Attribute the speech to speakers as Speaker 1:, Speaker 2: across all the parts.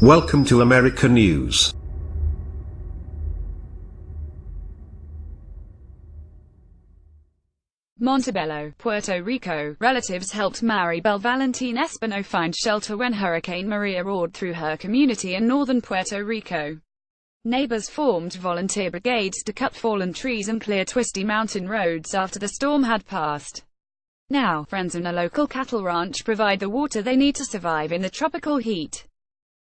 Speaker 1: Welcome to America News.
Speaker 2: Montebello, Puerto Rico. Relatives helped Maribel Valentin Espino find shelter when Hurricane Maria roared through her community in northern Puerto Rico. Neighbors formed volunteer brigades to cut fallen trees and clear twisty mountain roads after the storm had passed. Now, friends and a local cattle ranch provide the water they need to survive in the tropical heat.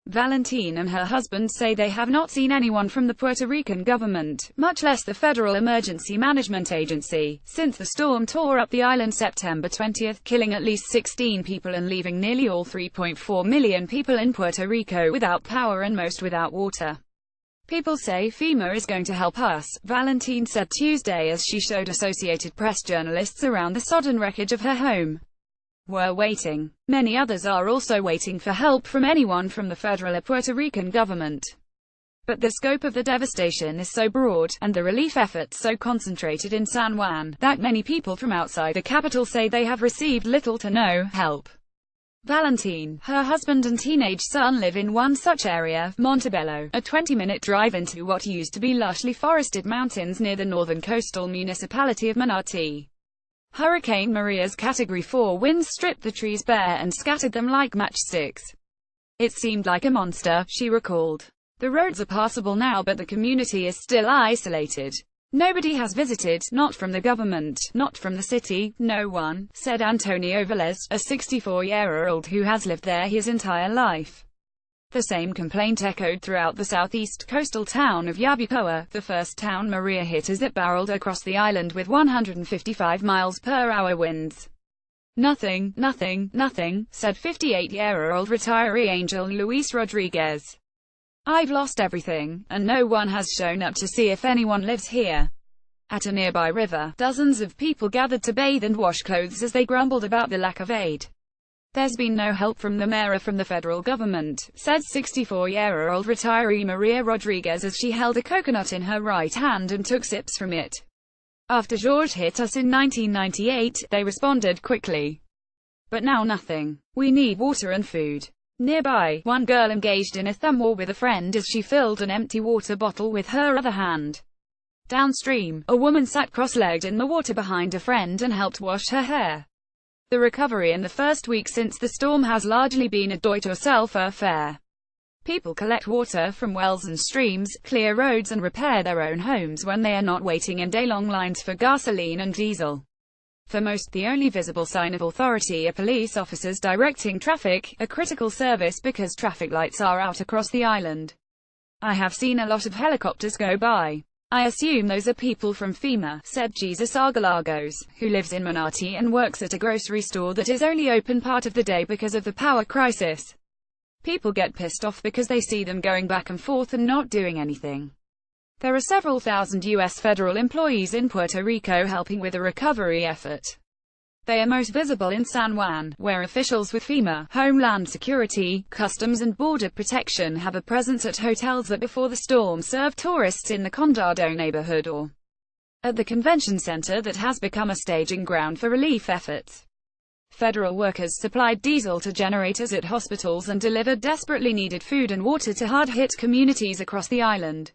Speaker 2: Valentin and her husband say they have not seen anyone from the Puerto Rican government, much less the Federal Emergency Management Agency, since the storm tore up the island September 20, killing at least 16 people and leaving nearly all 3.4 million people in Puerto Rico without power and most without water. People say FEMA is going to help us, Valentin said Tuesday as she showed Associated Press journalists around the sodden wreckage of her home. We're waiting. Many others are also waiting for help from anyone from the federal or Puerto Rican government. But the scope of the devastation is so broad, and the relief efforts so concentrated in San Juan, that many people from outside the capital say they have received little to no help. Valentin, her husband and teenage son live in one such area, Montebello, a 20-minute drive into what used to be lushly forested mountains near the northern coastal municipality of Manatí. Hurricane Maria's Category 4 winds stripped the trees bare and scattered them like matchsticks. It seemed like a monster, she recalled. The roads are passable now, but the community is still isolated. Nobody has visited, not from the government, not from the city, no one, said Antonio Velez, a 64-year-old who has lived there his entire life. The same complaint echoed throughout the southeast coastal town of Yabucoa, the first town Maria hit as it barreled across the island with 155 miles-per-hour winds. Nothing, said 58-year-old retiree Angel Luis Rodriguez. I've lost everything, and no one has shown up to see if anyone lives here. At a nearby river, dozens of people gathered to bathe and wash clothes as they grumbled about the lack of aid. There's been no help from the mayor or from the federal government, said 64-year-old retiree Maria Rodriguez as she held a coconut in her right hand and took sips from it. After George hit us in 1998, they responded quickly. But now nothing. We need water and food. Nearby, one girl engaged in a thumb war with a friend as she filled an empty water bottle with her other hand. Downstream, a woman sat cross-legged in the water behind a friend and helped wash her hair. The recovery in the first week since the storm has largely been a do-it-yourself affair. People collect water from wells and streams, clear roads and repair their own homes when they are not waiting in day-long lines for gasoline and diesel. For most, the only visible sign of authority are police officers directing traffic, a critical service because traffic lights are out across the island. I have seen a lot of helicopters go by. I assume those are people from FEMA, said Jesus Argalagos, who lives in Manatí and works at a grocery store that is only open part of the day because of the power crisis. People get pissed off because they see them going back and forth and not doing anything. There are several thousand U.S. federal employees in Puerto Rico helping with the recovery effort. They are most visible in San Juan, where officials with FEMA, Homeland Security, Customs and Border Protection have a presence at hotels that before the storm served tourists in the Condado neighborhood or at the convention center that has become a staging ground for relief efforts. Federal workers supplied diesel to generators at hospitals and delivered desperately needed food and water to hard-hit communities across the island.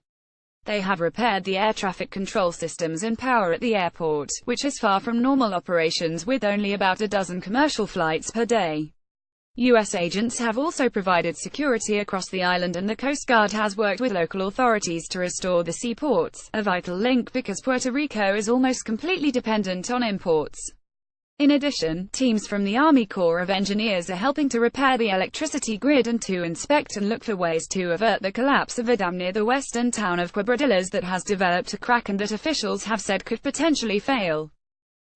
Speaker 2: They have repaired the air traffic control systems and power at the airport, which is far from normal operations with only about a dozen commercial flights per day. U.S. agents have also provided security across the island and the Coast Guard has worked with local authorities to restore the seaports, a vital link because Puerto Rico is almost completely dependent on imports. In addition, teams from the Army Corps of Engineers are helping to repair the electricity grid and to inspect and look for ways to avert the collapse of a dam near the western town of Quebradillas that has developed a crack and that officials have said could potentially fail.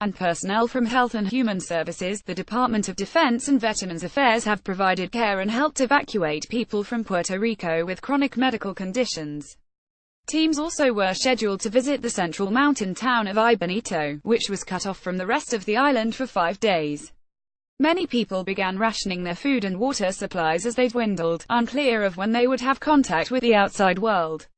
Speaker 2: And personnel from Health and Human Services, the Department of Defense and Veterans Affairs have provided care and helped evacuate people from Puerto Rico with chronic medical conditions. Teams also were scheduled to visit the central mountain town of Ibanito, which was cut off from the rest of the island for 5 days. Many people began rationing their food and water supplies as they dwindled, unclear of when they would have contact with the outside world.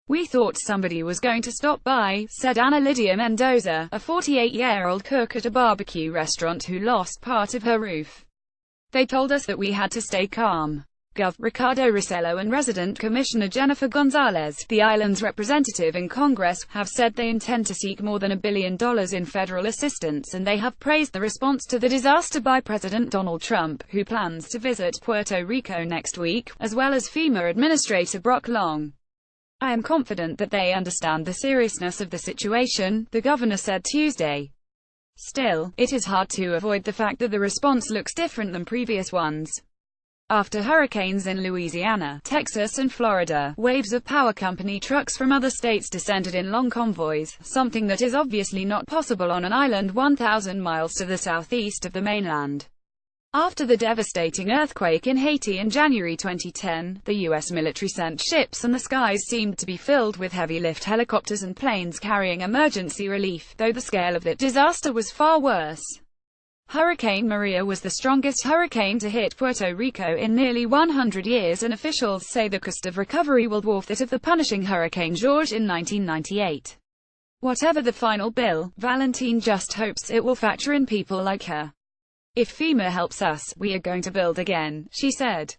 Speaker 2: We thought somebody was going to stop by, said Ana Lydia Mendoza, a 48-year-old cook at a barbecue restaurant who lost part of her roof. They told us that we had to stay calm. Gov. Ricardo Rossello and resident Commissioner Jennifer Gonzalez, the island's representative in Congress, have said they intend to seek more than $1 billion in federal assistance, and they have praised the response to the disaster by President Donald Trump, who plans to visit Puerto Rico next week, as well as FEMA Administrator Brock Long. "I am confident that they understand the seriousness of the situation," the governor said Tuesday. Still, it is hard to avoid the fact that the response looks different than previous ones. After hurricanes in Louisiana, Texas and Florida, waves of power company trucks from other states descended in long convoys, something that is obviously not possible on an island 1,000 miles to the southeast of the mainland. After the devastating earthquake in Haiti in January 2010, the U.S. military sent ships and the skies seemed to be filled with heavy-lift helicopters and planes carrying emergency relief, though the scale of that disaster was far worse. Hurricane Maria was the strongest hurricane to hit Puerto Rico in nearly 100 years, and officials say the cost of recovery will dwarf that of the punishing Hurricane George in 1998. Whatever the final bill, Valentin just hopes it will factor in people like her. "If FEMA helps us, we are going to build again," she said.